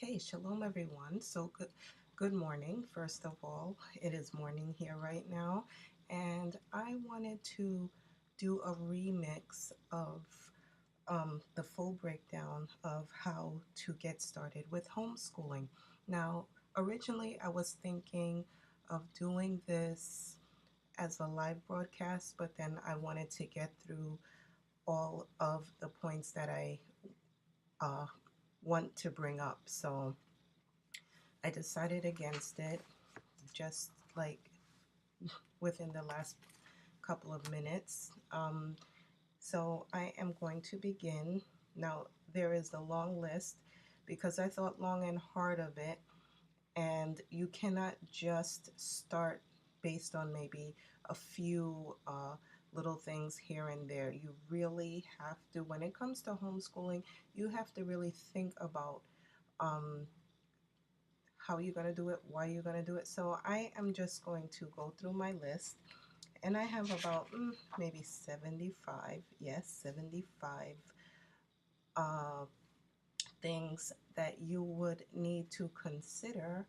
Okay, shalom everyone. Good morning. First of all, it is morning here right now, and I wanted to do a remix of the full breakdown of how to get started with homeschooling. Now, originally I was thinking of doing this as a live broadcast, but then I wanted to get through all of the points that I uh, want to bring up. So I decided against it just like within the last couple of minutes. So I am going to begin. Now, there is a long list because I thought long and hard of it, and you cannot just start based on maybe a few little things here and there. You really have to, when it comes to homeschooling, you have to really think about um, how you're going to do it, why you're going to do it. So I am just going to go through my list, and I have about maybe 75, yes, 75 uh, things that you would need to consider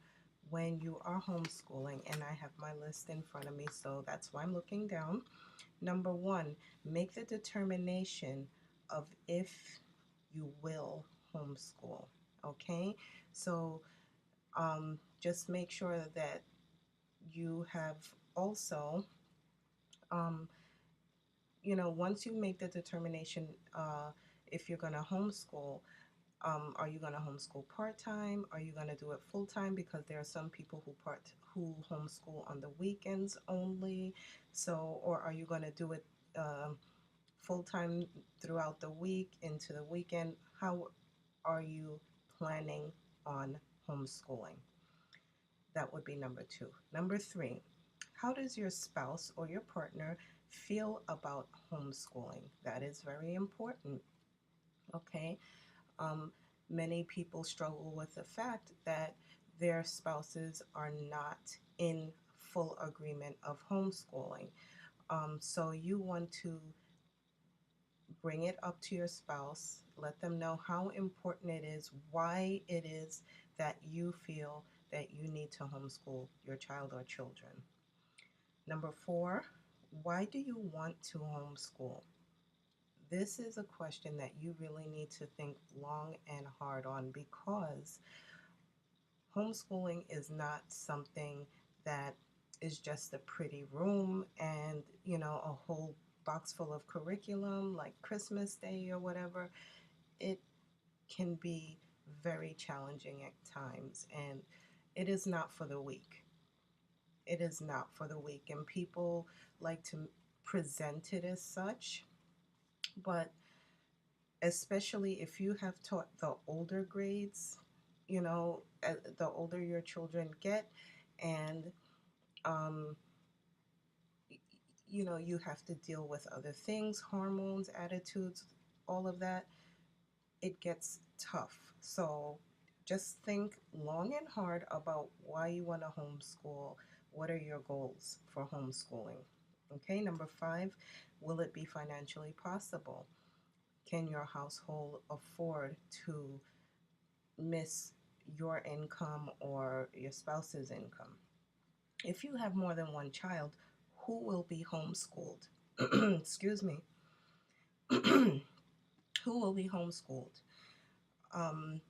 when you are homeschooling. And I have my list in front of me, so that's why I'm looking down. Number one, make the determination of if you will homeschool. Okay, so just make sure that you have also, um, once you make the determination if you're going to homeschool, are you going to homeschool part-time? Are you going to do it full-time? Because there are some people who homeschool on the weekends only. So, or are you going to do it full-time throughout the week into the weekend? How are you planning on homeschooling? That would be number two. Number three, how does your spouse or your partner feel about homeschooling? That is very important. Okay. Um, Many people struggle with the fact that their spouses are not in full agreement of homeschooling. So you want to bring it up to your spouse, let them know how important it is, why it is that you feel that you need to homeschool your child or children. Number four, why do you want to homeschool? This is a question that you really need to think long and hard on, because homeschooling is not something that is just a pretty room and, a whole box full of curriculum like Christmas Day or whatever. It can be very challenging at times, and it is not for the weak. It is not for the weak, and people like to present it as such, but especially if you have taught the older grades, the older your children get, and um, you have to deal with other things, hormones, attitudes, all of that. It gets tough. So just think long and hard about why you want to homeschool. What are your goals for homeschooling? Okay, number five, will it be financially possible? Can your household afford to miss your income or your spouse's income? If you have more than one child, who will be homeschooled? Excuse me. Who will be homeschooled? Um,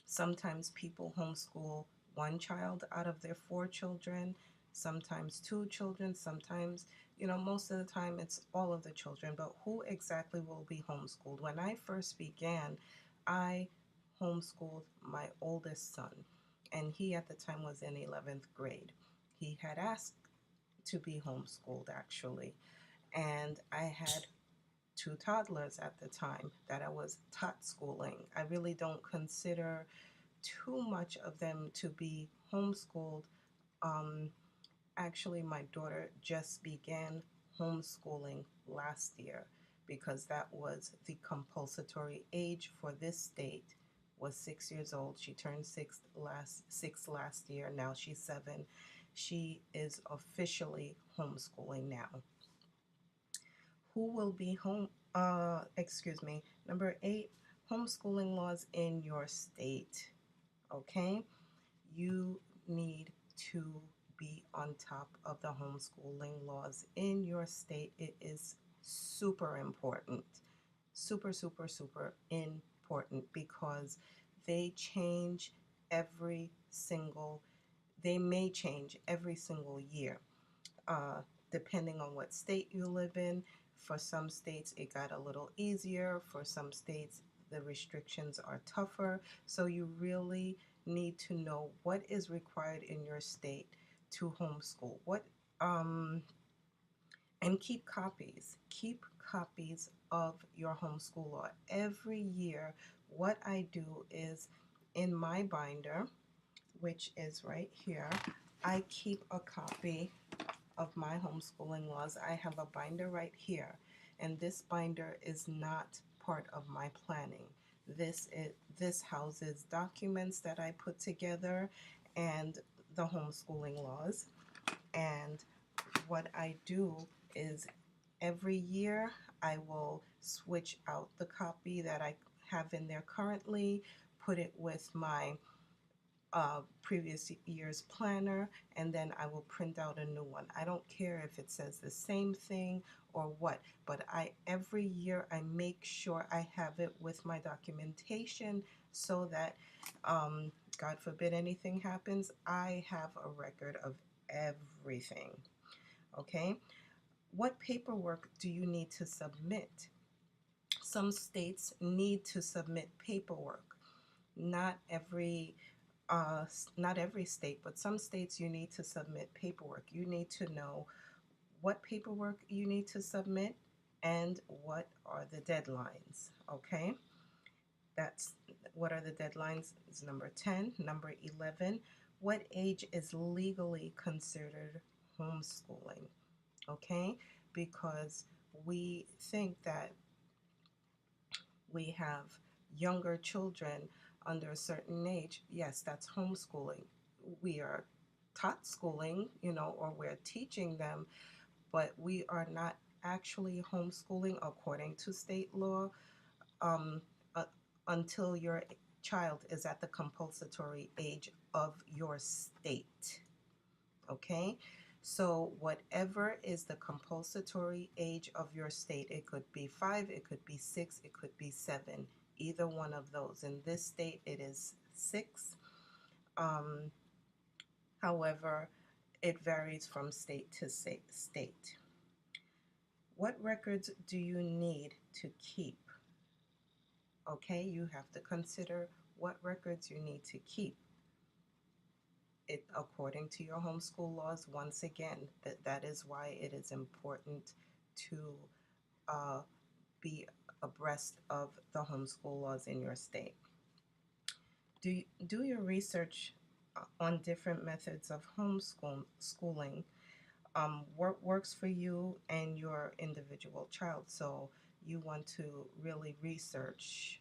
Sometimes people homeschool one child out of their four children, sometimes two children, sometimes, most of the time it's all of the children. But who exactly will be homeschooled? When I first began, I homeschooled my oldest son, and he at the time was in 11th grade. He had asked to be homeschooled actually, and I had two toddlers at the time that I was tot schooling. I really don't consider too much of them to be homeschooled. Um, Actually, my daughter just began homeschooling last year because that was the compulsory age for this state was 6 years old. She turned six last year. Now she's 7. She is officially homeschooling now. Who will be excuse me. Number 8, homeschooling laws in your state. Okay? You need to be on top of the homeschooling laws in your state. It is super important. Super, super, super important because they change every single, they may change every single year, uh, depending on what state you live in. For some states, it got a little easier. For some states, the restrictions are tougher. So you really need to know what is required in your state to homeschool. Um, and keep copies. Keep copies of your homeschool law. Every year, what I do is in my binder, which is right here, I keep a copy of my homeschooling laws. I have a binder right here, and this binder is not part of my planning. This houses documents that I put together and the homeschooling laws. And what I do is every year I will switch out the copy that I have in there currently, put it with my previous year's planner, and then I will print out a new one. I don't care if it says the same thing or what, but every year I make sure I have it with my documentation so that, God forbid anything happens, I have a record of everything. Okay? What paperwork do you need to submit? Some states need to submit paperwork. Not every not every state, but some states you need to submit paperwork. You need to know what paperwork you need to submit and what are the deadlines. Okay, that's what are the deadlines is number 10. Number 11, what age is legally considered homeschooling? Okay, because we think that we have younger children under a certain age, yes, that's homeschooling. We are taught schooling, or we're teaching them, but we are not actually homeschooling according to state law, um, uh, until your child is at the compulsory age of your state. Okay? So, whatever is the compulsory age of your state, it could be 5, it could be 6, it could be 7, either one of those. In this state, it is 6. Um, However, it varies from state to state. What records do you need to keep? Okay, you have to consider what records you need to keep. It according to your homeschool laws. Once again, that is why it is important to uh, be abreast of the homeschool laws in your state. Do your research on different methods of homeschooling. What works for you and your individual child. So you want to really research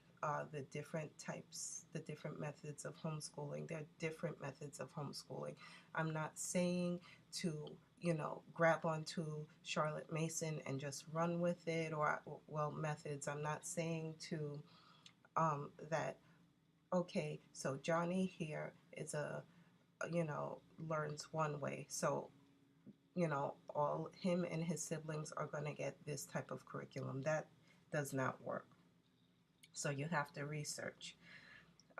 the different types, the different methods of homeschooling. There are different methods of homeschooling. I'm not saying to, grab onto Charlotte Mason and just run with it, or, well, methods. I'm not saying to that, okay, so Johnny here is learns one way. So all him and his siblings are going to get this type of curriculum. That does not work. So you have to research.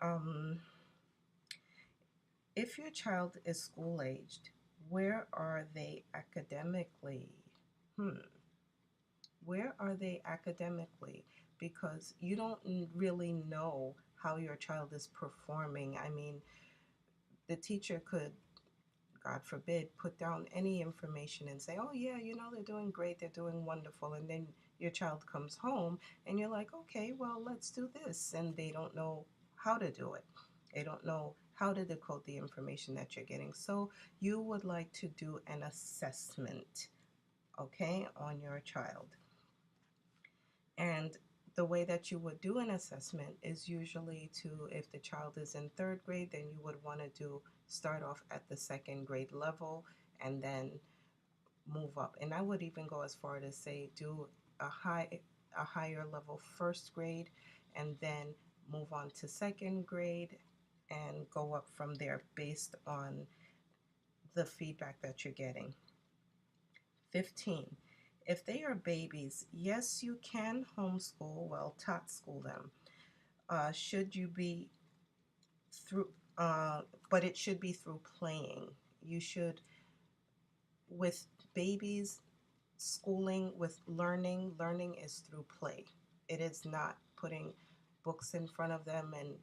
Um, if your child is school aged, where are they academically? Where are they academically? Because you don't really know how your child is performing. I mean, the teacher could, God forbid, put down any information and say, oh, yeah, they're doing great, they're doing wonderful. And then your child comes home and you're like, okay, well, let's do this. And they don't know how to do it. They don't know how to decode the information that you're getting. So you would like to do an assessment, okay, on your child. And the way that you would do an assessment is usually to, if the child is in third grade, then you would want to start off at the second grade level and then move up. And I would even go as far to say do a higher level first grade and then move on to second grade and go up from there based on the feedback that you're getting. 15. If they are babies, yes, you can homeschool, well, tot school them. Should you be through, but it should be through playing. You should, with babies, schooling, with learning is through play. It is not putting books in front of them and,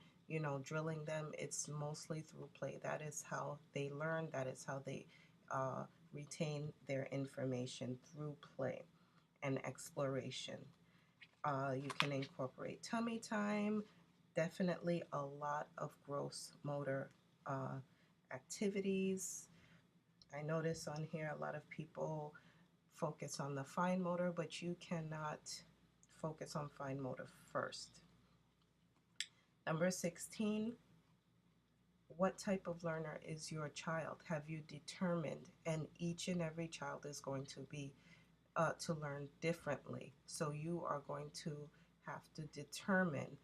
drilling them. It's mostly through play. That is how they learn. That is how they uh, retain their information, through play and exploration. You can incorporate tummy time, definitely a lot of gross motor uh, activities. I notice on here a lot of people focus on the fine motor, but you cannot focus on fine motor first. Number 16, what type of learner is your child? Have you determined? And each and every child is going to be to learn differently. So you are going to have to determine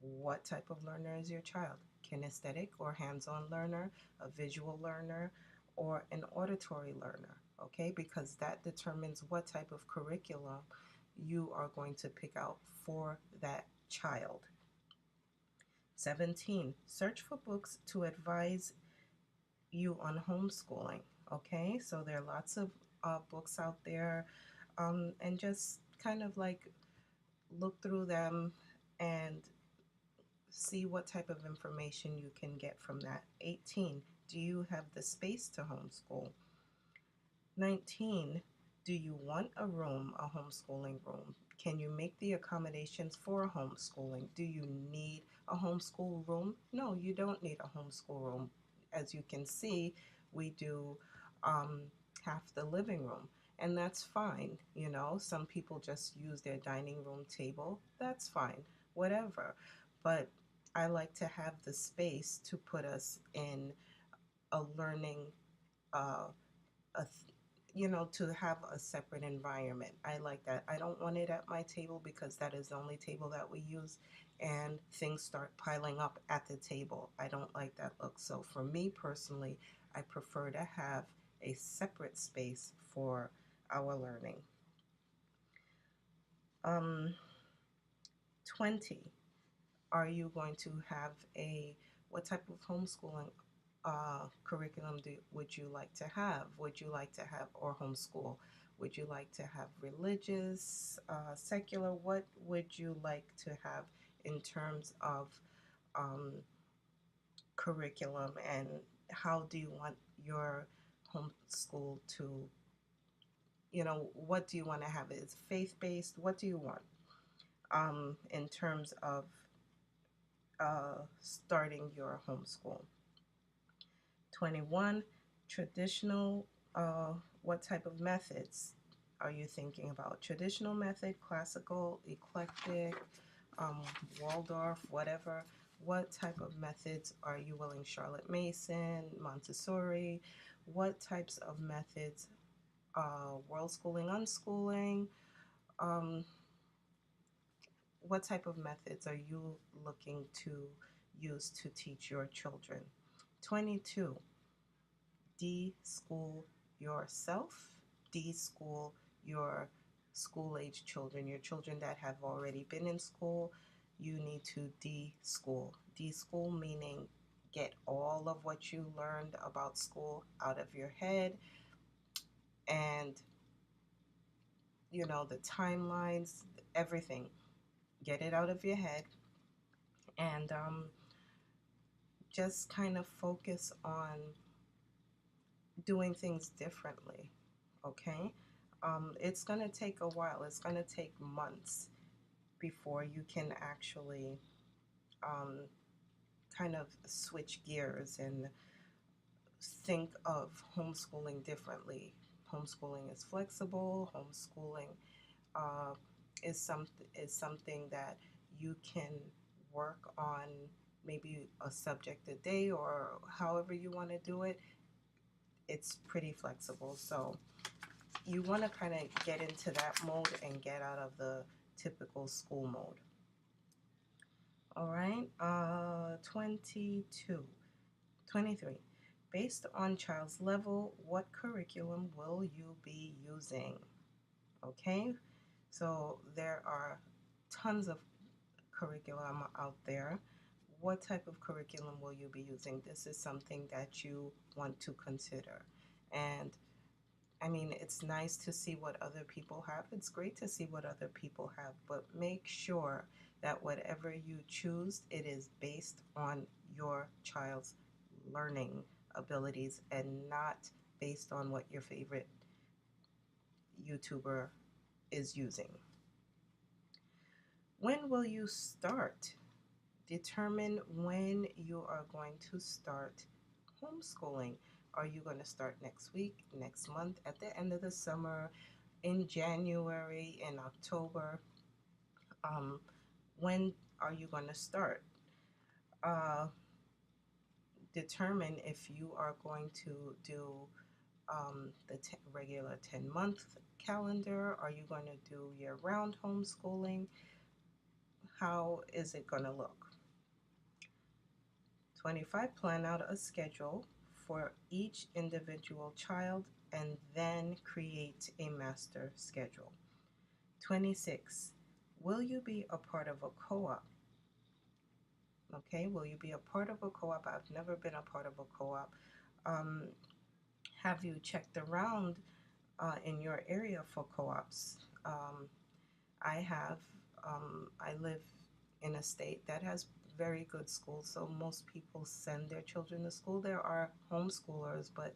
what type of learner is your child. Kinesthetic or hands-on learner, a visual learner, or an auditory learner, okay? Because that determines what type of curriculum you are going to pick out for that child. 17, search for books to advise you on homeschooling, okay? So there are lots of books out there, and just kind of like look through them and see what type of information you can get from that. 18, do you have the space to homeschool? 19, do you want a room, a homeschooling room? Can you make the accommodations for homeschooling? Do you need a homeschool room? No, you don't need a homeschool room. As you can see, we do um, half the living room, and that's fine. Some people just use their dining room table. That's fine, whatever. But I like to have the space to put us in a learning, a to have a separate environment. I like that. I don't want it at my table because that is the only table that we use and things start piling up at the table. I don't like that look. So for me personally, I prefer to have a separate space for our learning. 20, are you going to have what type of homeschooling curriculum would you like to have? Would you like to have, or homeschool? Would you like to have religious, secular? What would you like to have in terms of um, curriculum, and how do you want your homeschool to, what do you want to have? Is faith-based? What do you want in terms of starting your homeschool? 21, traditional, what type of methods are you thinking about? Traditional method, classical, eclectic, um, Waldorf, whatever. What type of methods are you willing? Charlotte Mason, Montessori. What types of methods? World schooling, unschooling. Um, what type of methods are you looking to use to teach your children? 22, de-school yourself, de-school your school-age children, your children that have already been in school. You need to de-school. De-school meaning get all of what you learned about school out of your head, and the timelines, everything. Get it out of your head, and just kind of focus on doing things differently, okay? It's going to take a while. It's going to take months before you can actually um, kind of switch gears and think of homeschooling differently. Homeschooling is flexible. Homeschooling uh, is something that you can work on, maybe a subject a day or however you want to do it. It's pretty flexible. So you want to kind of get into that mode and get out of the typical school mode. All right, 22, 23. Based on child's level, what curriculum will you be using? Okay, so there are tons of curriculum out there. What type of curriculum will you be using? This is something that you want to consider. And I mean, it's nice to see what other people have. It's great to see what other people have, but make sure that whatever you choose, it is based on your child's learning abilities and not based on what your favorite YouTuber is using. When will you start? Determine when you are going to start homeschooling. Are you going to start next week, next month, at the end of the summer, in January, in October? Um, when are you going to start? Uh, Determine if you are going to do the regular 10-month calendar. Are you going to do year-round homeschooling? How is it going to look? 25. Plan out a schedule for each individual child and then create a master schedule. 26. Will you be a part of a co-op? Okay, will you be a part of a co-op? I've never been a part of a co-op. Um, have you checked around in your area for co-ops? I have. I live in a state that has very good schools, so most people send their children to school. There are homeschoolers, but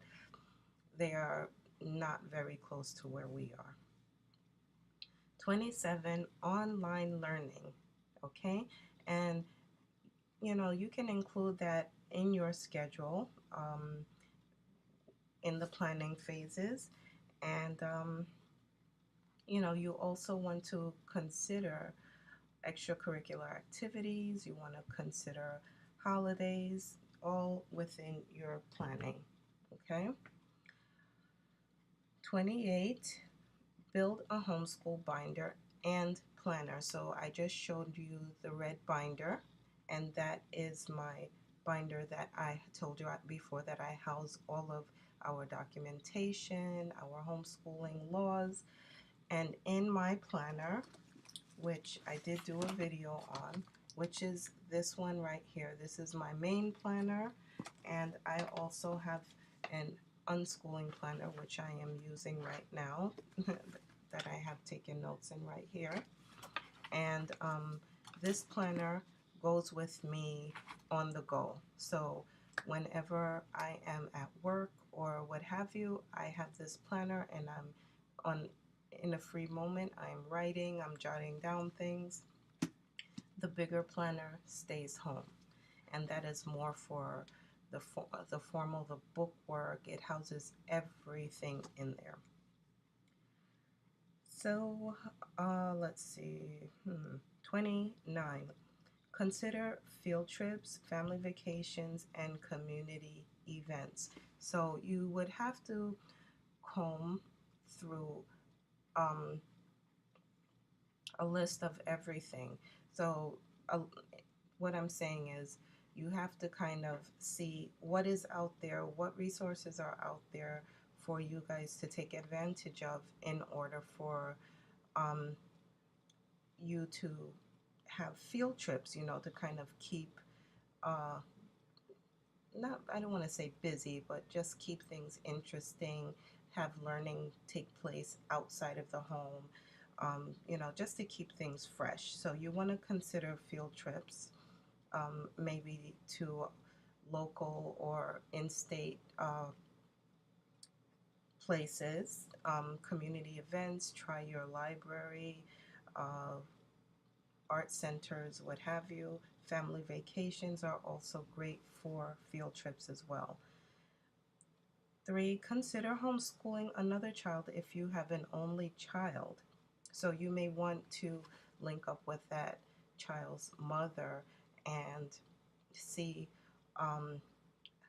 they are not very close to where we are. 27. Online learning. Okay, and you can include that in your schedule in the planning phases, and you also want to consider extracurricular activities, you want to consider holidays, all within your planning. Okay? 28, build a homeschool binder and planner. So I just showed you the red binder, and that is my binder that I told you before, that I house all of our documentation, our homeschooling laws, and in my planner, which I did do a video on, which is this one right here. This is my main planner, and I also have an unschooling planner, which I am using right now, that I have taken notes in right here. And this planner goes with me on the go. So whenever I am at work or what have you, I have this planner, and I'm on in a free moment, I'm writing, I'm jotting down things. The bigger planner stays home, and that is more for the formal, the book work. It houses everything in there. So let's see, 29. Consider field trips, family vacations, and community events. So you would have to comb through um, a list of everything. So what I'm saying is, you have to kind of see what is out there, what resources are out there for you guys to take advantage of in order for um, you to have field trips, to kind of keep, uh, not, I don't want to say busy, but just keep things interesting, have learning take place outside of the home, just to keep things fresh. So you want to consider field trips, maybe to local or in-state places, community events, try your library, uh, art centers, what have you. Family vacations are also great for field trips as well. 3, consider homeschooling another child if you have an only child. So you may want to link up with that child's mother and see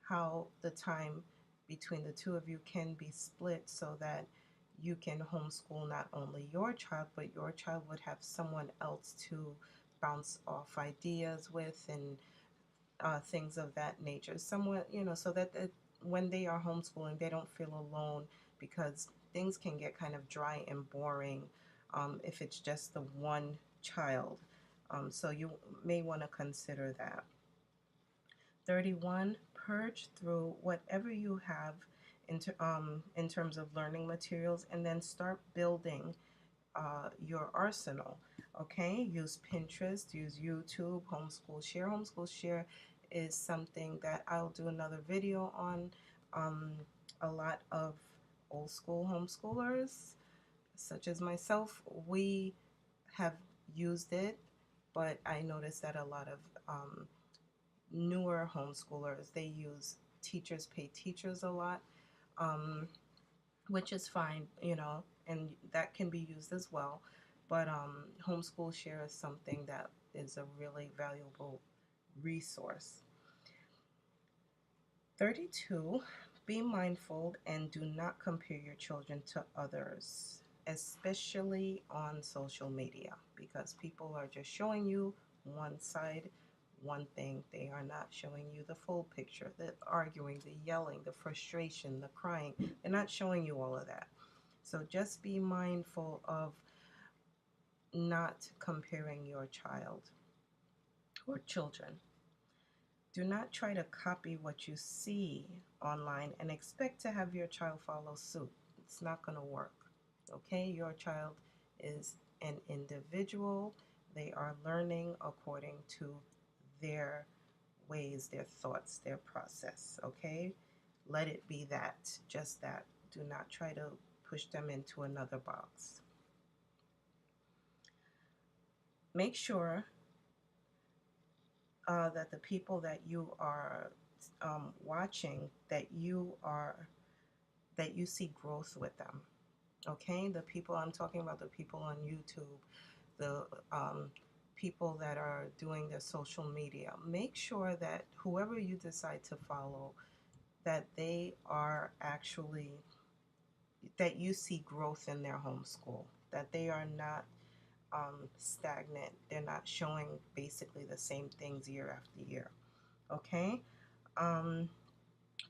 how the time between the two of you can be split so that you can homeschool not only your child, but your child would have someone else to bounce off ideas with and things of that nature. Somewhat, so that when they are homeschooling, they don't feel alone, because things can get kind of dry and boring if it's just the one child. So you may want to consider that. 31, purge through whatever you have in terms of learning materials, and then start building your arsenal. Okay, use Pinterest, use YouTube. Homeschool Share. Homeschool Share is something that I'll do another video on. Um, a lot of old school homeschoolers, such as myself, we have used it, but I noticed that a lot of newer homeschoolers, they use Teachers Pay Teachers a lot, um, which is fine, and that can be used as well. But Homeschool Share is something that is a really valuable resource. 32, be mindful and do not compare your children to others, especially on social media, because people are just showing you one side, one thing. They are not showing you the full picture, the arguing, the yelling, the frustration, the crying. They're not showing you all of that. So just be mindful of not comparing your child or children. Do not try to copy what you see online and expect to have your child follow suit. It's not going to work. Okay? Your child is an individual. They are learning according to their ways, their thoughts, their process. Okay? Let it be that, just that. Do not try to push them into another box. Make sure that the people that you are watching, that you see growth with them. Okay, the people I'm talking about, the people on YouTube, the people that are doing their social media. Make sure that whoever you decide to follow, that they are actually, that you see growth in their homeschool, that they are not stagnant. They're not showing basically the same things year after year. Okay? Um,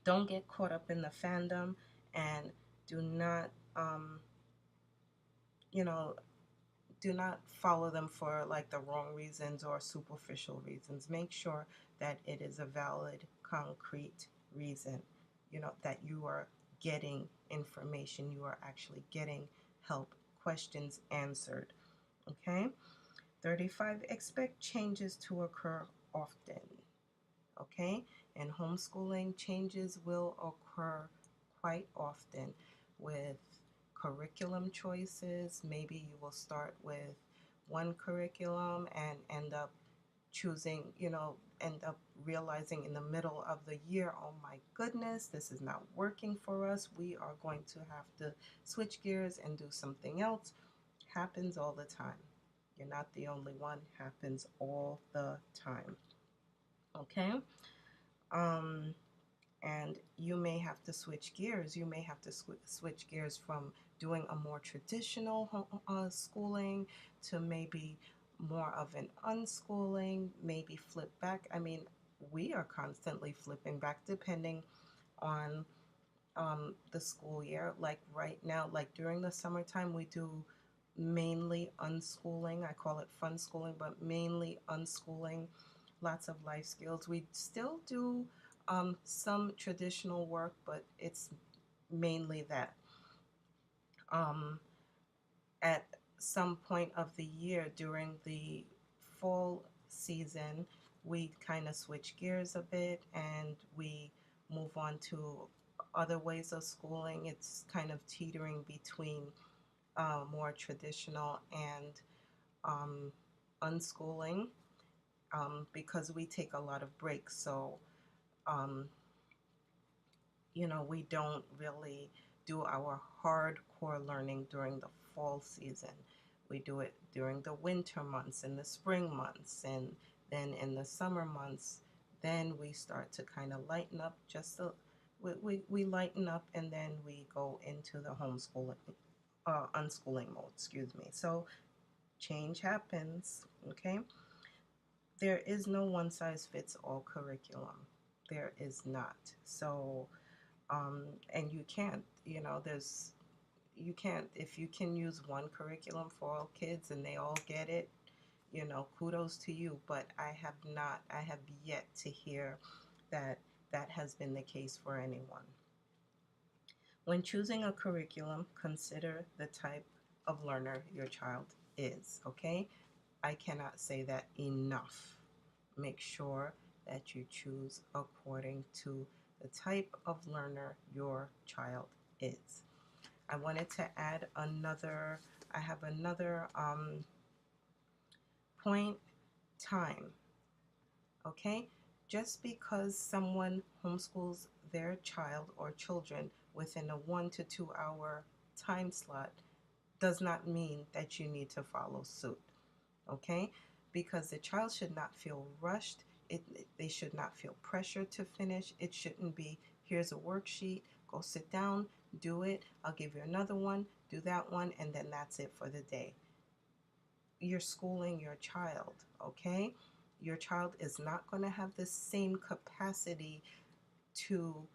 don't get caught up in the fandom, and do not, you know, do not follow them for like the wrong reasons or superficial reasons. Make sure that it is a valid, concrete reason, that you are getting information, you are actually getting help, questions answered. Okay? 35, expect changes to occur often. Okay? In homeschooling, changes will occur quite often with curriculum choices. Maybe you will start with one curriculum and end up choosing, end up realizing in the middle of the year, oh my goodness, this is not working for us. We are going to have to switch gears and do something else. Happens all the time. You're not the only one. Happens all the time. Okay? Um, and you may have to switch gears. You may have to switch gears from doing a more traditional schooling to maybe more of an unschooling, maybe flip back. I mean, we are constantly flipping back depending on the school year. Like right now, like during the summertime, we do mainly unschooling. I call it fun schooling, but mainly unschooling, lots of life skills. We still do some traditional work, but it's mainly that. Um, at some point of the year during the fall season, we kind of switch gears a bit and we move on to other ways of schooling. It's kind of teetering between more traditional and um, unschooling, because we take a lot of breaks. So, um, we don't really do our hardcore learning during the fall season. We do it during the winter months and the spring months, and then in the summer months, then we start to kind of lighten up just a, we lighten up, and then we go into the homeschooling, unschooling mode, excuse me. So change happens, okay? there is no one size fits all curriculum. There is not. So, and you can't, you can't, if you can use one curriculum for all kids and they all get it, kudos to you. But I have yet to hear that that has been the case for anyone. When choosing a curriculum, consider the type of learner your child is, okay? I cannot say that enough. Make sure that you choose according to the type of learner your child is. I wanted to add I have another point: time. Okay? Just because someone homeschools their child or children within a 1 to 2 hour time slot does not mean that you need to follow suit. Okay? Because the child should not feel rushed. They should not feel pressure to finish. It shouldn't be, here's a worksheet, go sit down, do it, I'll give you another one, do that one, and then that's it for the day. You're schooling your child, okay? Your child is not going to have the same capacity to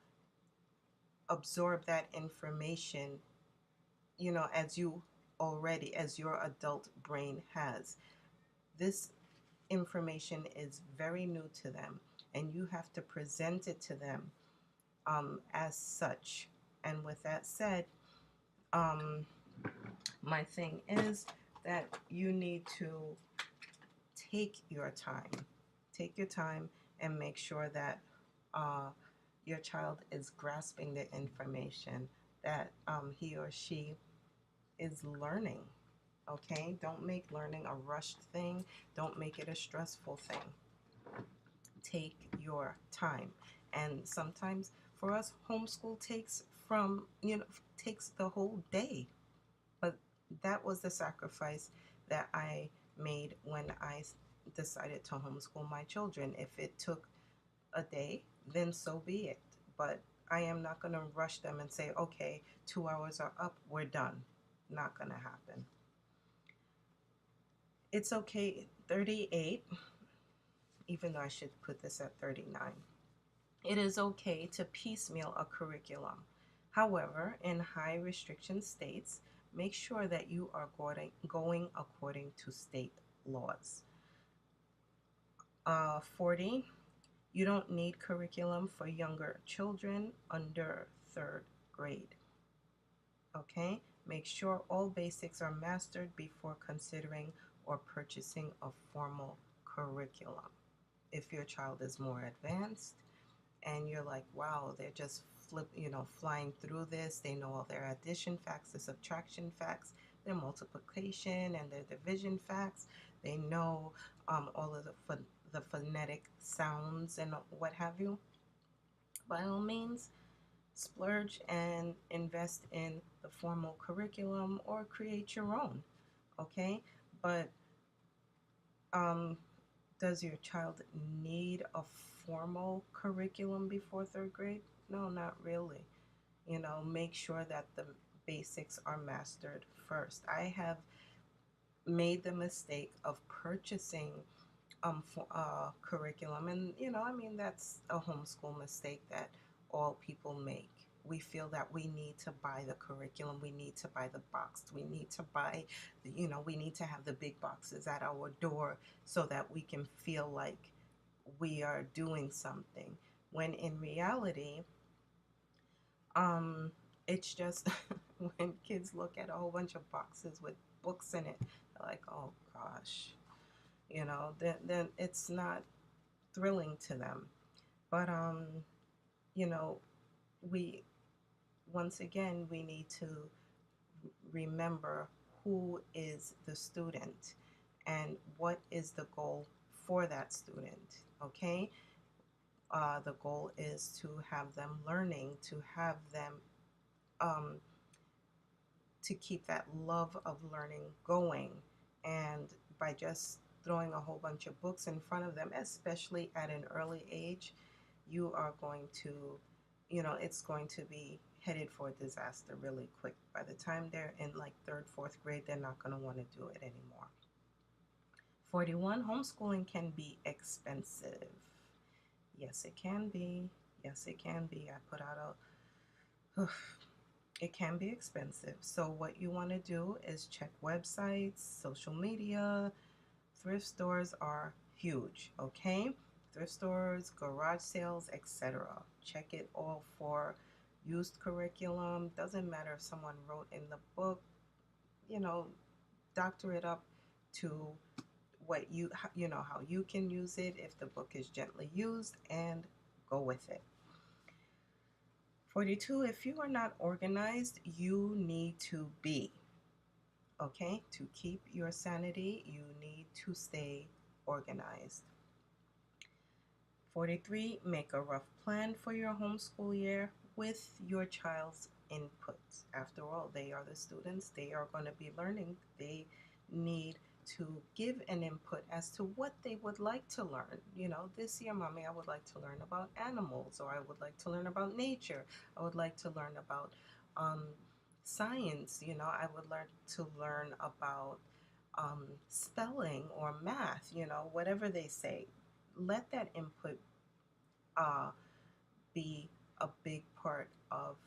absorb that information, as your adult brain has. This information is very new to them, and you have to present it to them as such. And with that said, um, my thing is that you need to take your time. Take your time and make sure that uh, your child is grasping the information that he or she is learning. Okay? Don't make learning a rushed thing. Don't make it a stressful thing. Take your time. And sometimes for us, homeschool takes the whole day. But that was the sacrifice that I made when I decided to homeschool my children. If it took a day, then so be it. But I am not going to rush them and say, okay, 2 hours are up, we're done. Not going to happen. It's okay, 38, even though I should put this at 39. It is okay to piecemeal a curriculum. However, in high restriction states, make sure that you are going according to state laws. 40, you don't need curriculum for younger children under third grade. Okay? Make sure all basics are mastered before considering or purchasing a formal curriculum. If your child is more advanced, and you're like, wow, they're just flying through this. They know all their addition facts, the subtraction facts, their multiplication and their division facts. They know all of the phonetic sounds and what have you. By all means, splurge and invest in the formal curriculum or create your own. Okay, but um, does your child need a formal curriculum before third grade? No, not really. Make sure that the basics are mastered first. I have made the mistake of purchasing for, curriculum, and that's a homeschool mistake that all people make. We feel that we need to buy the curriculum, we need to buy the box, we need to buy, we need to have the big boxes at our door so that we can feel like we are doing something. When in reality, um, it's just when kids look at a whole bunch of boxes with books in it, they're like, oh gosh, then it's not thrilling to them. But you know, we once again we need to remember who is the student and what is the goal for that student. Okay, the goal is to have them learning, to have them um, to keep that love of learning going. And by just throwing a whole bunch of books in front of them, especially at an early age, you are going to, it's going to be headed for disaster really quick. By the time they're in like third, fourth grade, they're not going to want to do it anymore. 41, homeschooling can be expensive. Yes, it can be. Yes, it can be. I put out a, it can be expensive. So, what you want to do is check websites, social media. Thrift stores are huge, okay? Thrift stores, garage sales, etc. Check it all for used curriculum. Doesn't matter if someone wrote in the book, you know, doctor it up to what you know how you can use it if the book is gently used, and go with it. 42, if you are not organized, you need to be. Okay? To keep your sanity, you need to stay organized. 43, make a rough plan for your homeschool year with your child's input. After all, they are the students, they are going to be learning. They need to give an input as to what they would like to learn. You know, this year, mommy, I would like to learn about animals, or I would like to learn about nature. I would like to learn about um, science. You know, I would learn to learn about spelling or math, you know, whatever they say. Let that input uh, be a big part of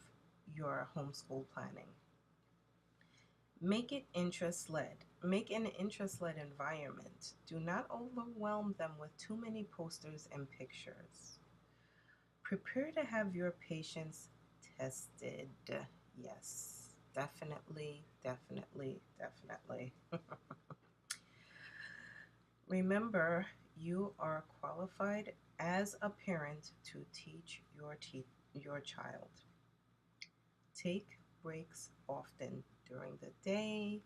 your homeschool planning. Make it interest led. Make an interest led environment. Do not overwhelm them with too many posters and pictures. Prepare to have your patience tested. Yes, definitely, definitely, definitely. Remember, you are qualified as a parent to teach your child. Take breaks often during the day,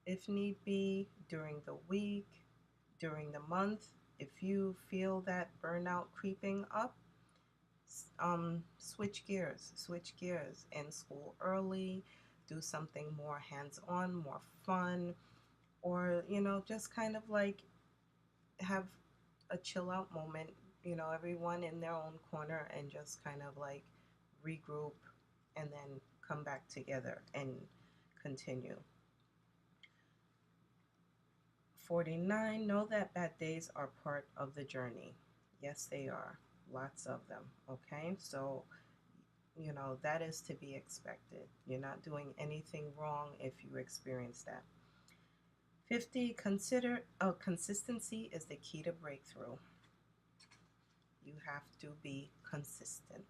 if need be, during the week, during the month. If you feel that burnout creeping up, switch gears, end school early, do something more hands on, more fun, or, you know, just kind of like have a chill out moment, you know, everyone in their own corner, and just kind of like regroup and then come back together and continue. 49, know that bad days are part of the journey. Yes, they are. Lots of them. Okay, so you know that is to be expected. You're not doing anything wrong if you experience that. 50, consider consistency is the key to breakthrough. You have to be consistent.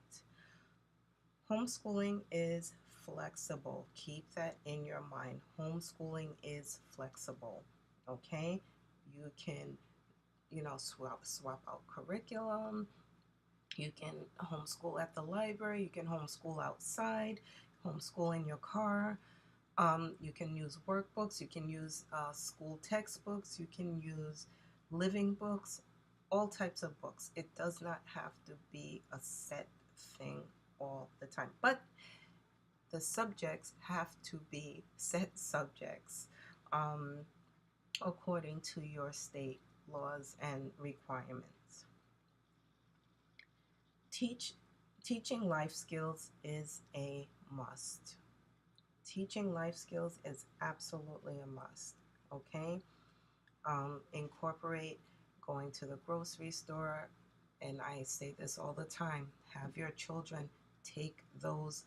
Homeschooling is flexible. Keep that in your mind. Homeschooling is flexible. Okay? You can, you know, swap out curriculum. You can homeschool at the library. You can homeschool outside. Homeschool in your car. You can use workbooks. You can use school textbooks. You can use living books. All types of books. It does not have to be a set thing all the time. But the subjects have to be set subjects um, according to your state laws and requirements. Teach, teaching life skills is a must. Teaching life skills is absolutely a must. Okay? Incorporate going to the grocery store, and I say this all the time, have your children take those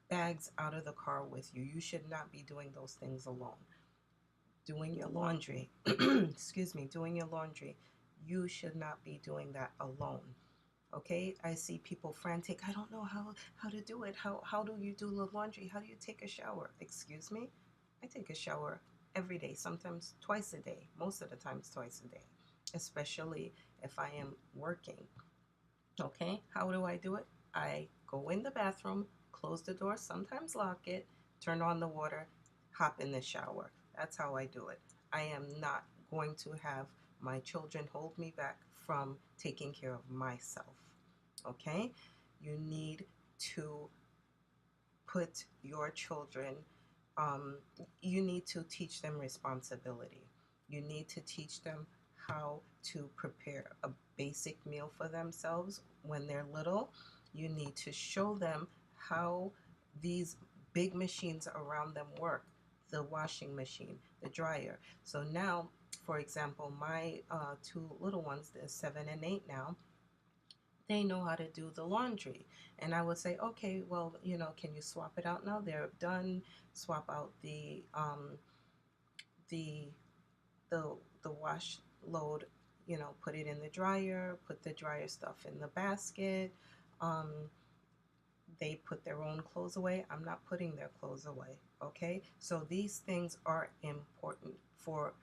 bags out of the car with you. You should not be doing those things alone. Doing your laundry, excuse me, doing your laundry, you should not be doing that alone. Okay, I see people frantic. I don't know how to do it. How do you do the laundry? How do you take a shower? Excuse me, I take a shower every day, sometimes twice a day, most of the times twice a day, especially if I am working. Okay, how do I do it? I go in the bathroom, close the door, sometimes lock it, turn on the water, hop in the shower. That's how I do it. I am not going to have my children hold me back from taking care of myself. Okay? You need to put your children, um, you need to teach them responsibility. You need to teach them how to prepare a basic meal for themselves when they're little. You need to show them how these big machines around them work, the washing machine, the dryer. So now For example, my two little ones, they're 7 and 8 now, they know how to do the laundry. And I would say, okay, well, can you swap it out now? They're done. Swap out the the the wash load, put it in the dryer, put the dryer stuff in the basket. Um, they put their own clothes away. I'm not putting their clothes away. Okay? So these things are important for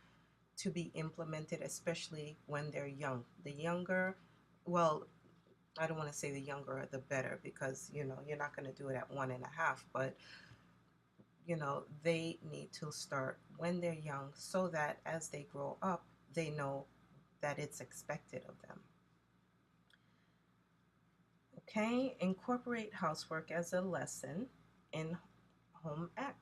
to be implemented, especially when they're young. The younger, well, I don't want to say the younger the better, because you're not going to do it at 1.5, but they need to start when they're young, so that as they grow up, they know that it's expected of them. Okay, incorporate housework as a lesson in home ec.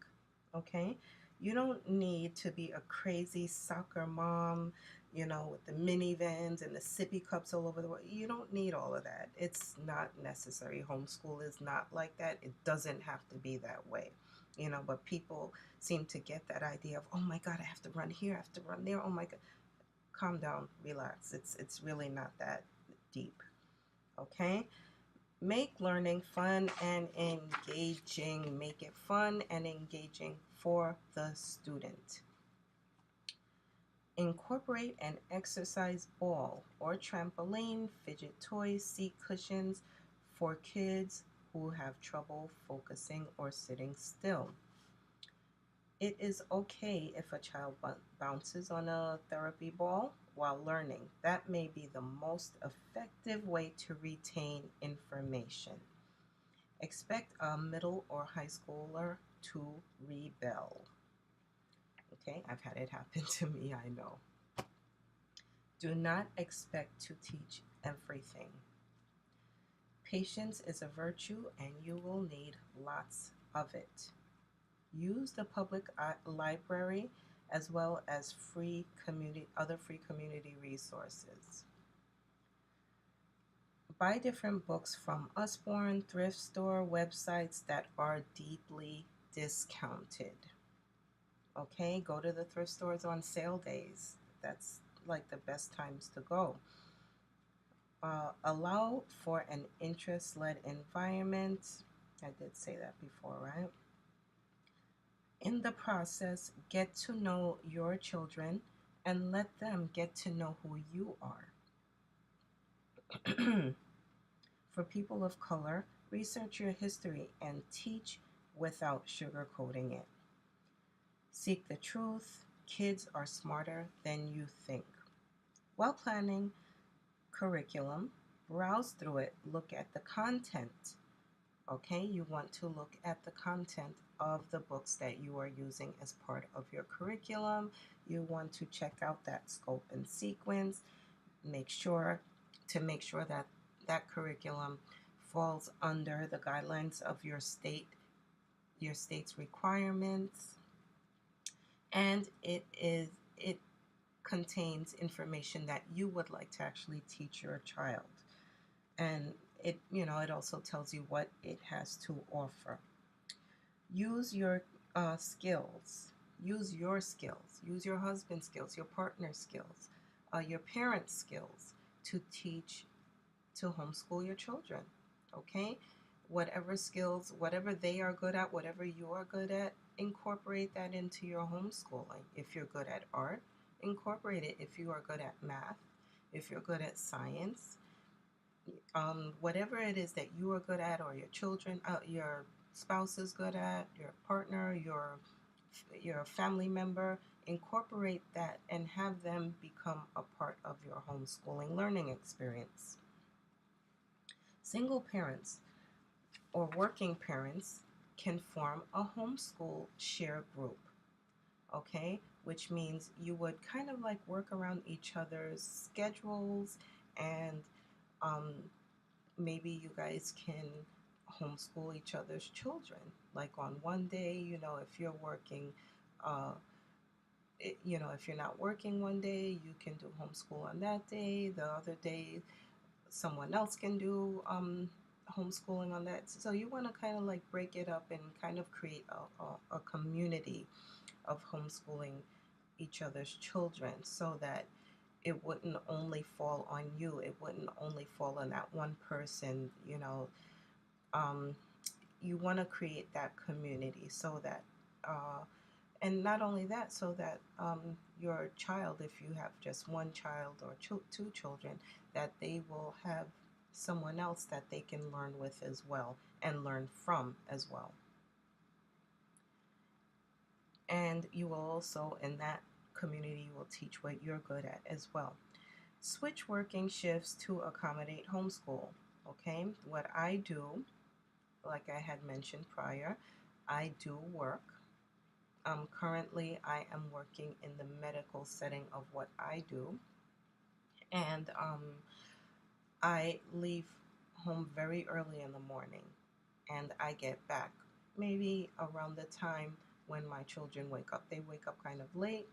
Okay, you don't need to be a crazy soccer mom, with the minivans and the sippy cups all over the world. You don't need all of that. It's not necessary. Homeschool is not like that. It doesn't have to be that way. But people seem to get that idea of, oh my God, I have to run here, I have to run there. Oh my God. Calm down, relax. It's really not that deep. Okay? Make learning fun and engaging. Make it fun and engaging for the student. Incorporate an exercise ball or trampoline, fidget toys, seat cushions for kids who have trouble focusing or sitting still. It is okay if a child bounces on a therapy ball while learning. That may be the most effective way to retain information. Expect a middle or high schooler to rebel. Okay, I've had it happen to me, I know. Do not expect to teach everything. Patience is a virtue and you will need lots of it. Use the public library as well as other free community resources. Buy different books from Usborne, thrift store, websites that are deeply discounted. Okay, go to the thrift stores on sale days. That's like the best times to go. Allow for an interest led environment. I did say that before, right? In the process, get to know your children and let them get to know who you are. For people of color, research your history and teach without sugarcoating it. Seek the truth. Kids are smarter than you think. While planning curriculum, browse through it, look at the content. Okay, you want to look at the content of the books that you are using as part of your curriculum. You want to check out that scope and sequence. Make sure that that curriculum falls under the guidelines of your state's requirements, and it contains information that you would like to actually teach your child. And it also tells you what it has to offer. Use your skills. Use your skills. Use your husband's skills, your partner's skills, your parents' skills to teach, to homeschool your children. Okay? Whatever skills, whatever they are good at, whatever you are good at, incorporate that into your homeschooling. If you're good at art, incorporate it. If you are good at math, if you're good at science, whatever it is that you are good at, or your children, your spouse is good at, your partner, your family member, incorporate that and have them become a part of your homeschooling learning experience. Single parents or working parents can form a homeschool share group, okay? Which means you would kind of like work around each other's schedules, and um, maybe you guys can homeschool each other's children. Like on one day, if you're working, if you're not working one day, you can do homeschool on that day. The other day, someone else can do homeschooling on that. So you want to kind of like break it up and kind of create a community of homeschooling each other's children, so that it wouldn't only fall on you. It wouldn't only fall on that one person. Um, you want to create that community so that, and not only that, so that your child, if you have just one child or two children, that they will have someone else that they can learn with as well and learn from as well. And you will also, in that community, you will teach what you're good at as well. Switch working shifts to accommodate homeschool. Okay, what I do, like I had mentioned prior, I do work. Currently, I am working in the medical setting of what I do, and I leave home very early in the morning, and I get back maybe around the time when my children wake up. They wake up kind of late,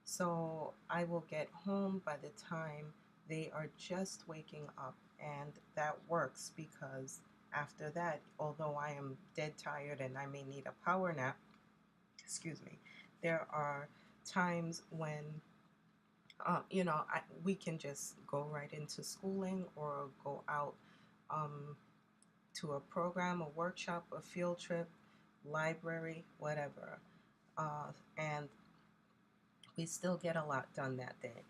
so I will get home by the time they are just waking up, and that works because after that, although I am dead tired and I may need a power nap, excuse me, there are times when we can just go right into schooling or go out um, to a program, a workshop, a field trip, library, whatever. And we still get a lot done that day.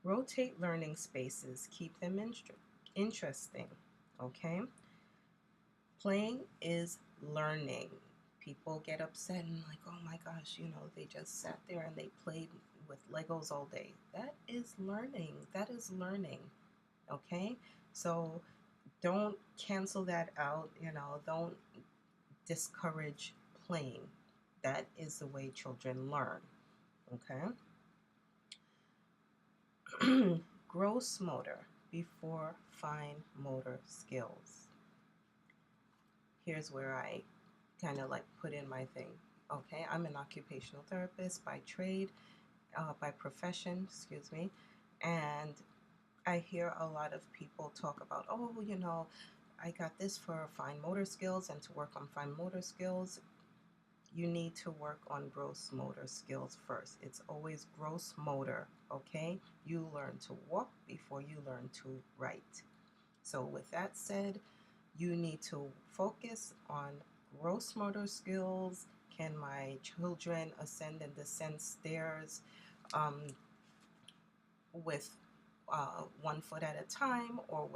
Rotate learning spaces, keep them interesting, okay? Playing is learning. People get upset and like, oh my gosh, they just sat there and they played with Legos all day. That is learning. That is learning, okay? So don't cancel that out, don't discourage playing. That is the way children learn, okay? Gross motor before fine motor skills. Here's where I kind of like put in my thing. Okay, I'm an occupational therapist by trade, by profession, excuse me, and I hear a lot of people talk about, oh, I got this for fine motor skills, and to work on fine motor skills, you need to work on gross motor skills first. It's always gross motor, okay? You learn to walk before you learn to write. So with that said, you need to focus on gross motor skills. Can my children ascend and descend stairs with one foot at a time, or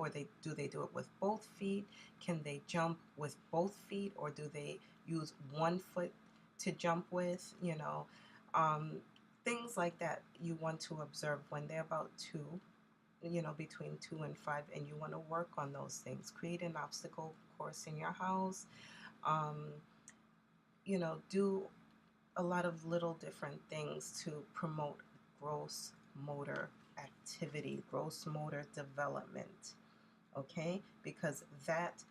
they do it with both feet? Can they jump with both feet, or do they use one foot to jump with? Um, things like that you want to observe when they're about two, between 2 and 5, and you want to work on those things. Create an obstacle course in your house. Um, do a lot of little different things to promote gross motor activity, gross motor development, okay? Because that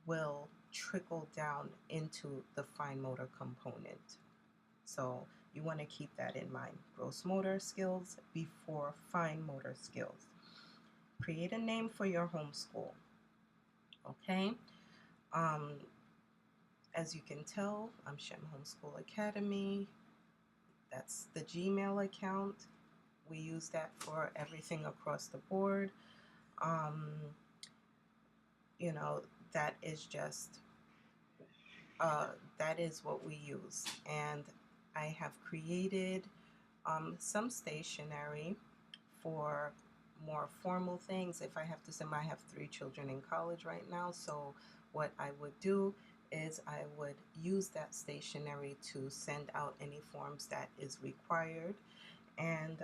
will trickle down into the fine motor component. So you want to keep that in mind. Gross motor skills before fine motor skills. Create a name for your homeschool, okay? Um, as you can tell, I'm Shem Homeschool Academy. That's the Gmail account. We use that for everything across the board. Um, that is just, that is what we use. And I have created some stationery for more formal things. If I have to send, I have 3 children in college right now, so what I would do is I would use that stationery to send out any forms that is required. And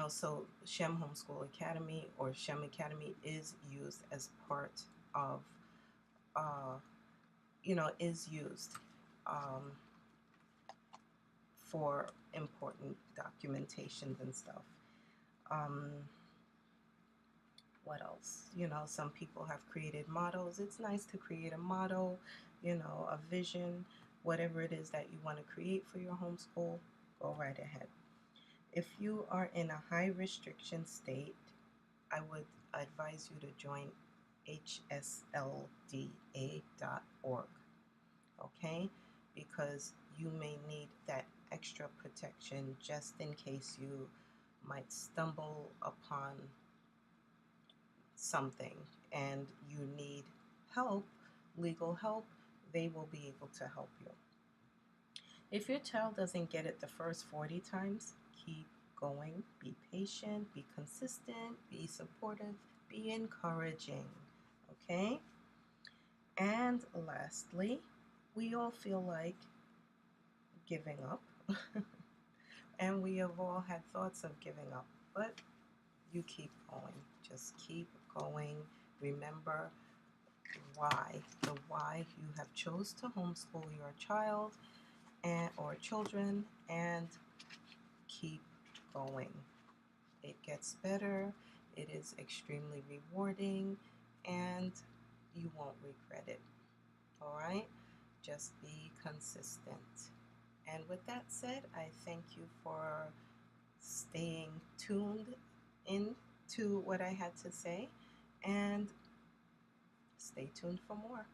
so Shem Homeschool Academy, or Shem Academy, is used as part of is used for important documentations and stuff. Um, what else? Some people have created mottos. It's nice to create a motto, a vision, whatever it is that you want to create for your homeschool, go right ahead. If you are in a high restriction state, I would advise you to join hslda.org, okay? because you may need that extra protection just in case you might stumble upon something and you need help, legal help. They will be able to help you. If your child doesn't get it the first 40 times, keep going. Be patient, be consistent, be supportive, be encouraging. Okay? And lastly, we all feel like giving up. And we have all had thoughts of giving up, but you keep going. Just keep going. Remember why, the why you have chose to homeschool your child and or children, and keep going. It gets better. It is extremely rewarding, and you won't regret it. All right? Just be consistent. And with that said, I thank you for staying tuned in to what I had to say, and stay tuned for more.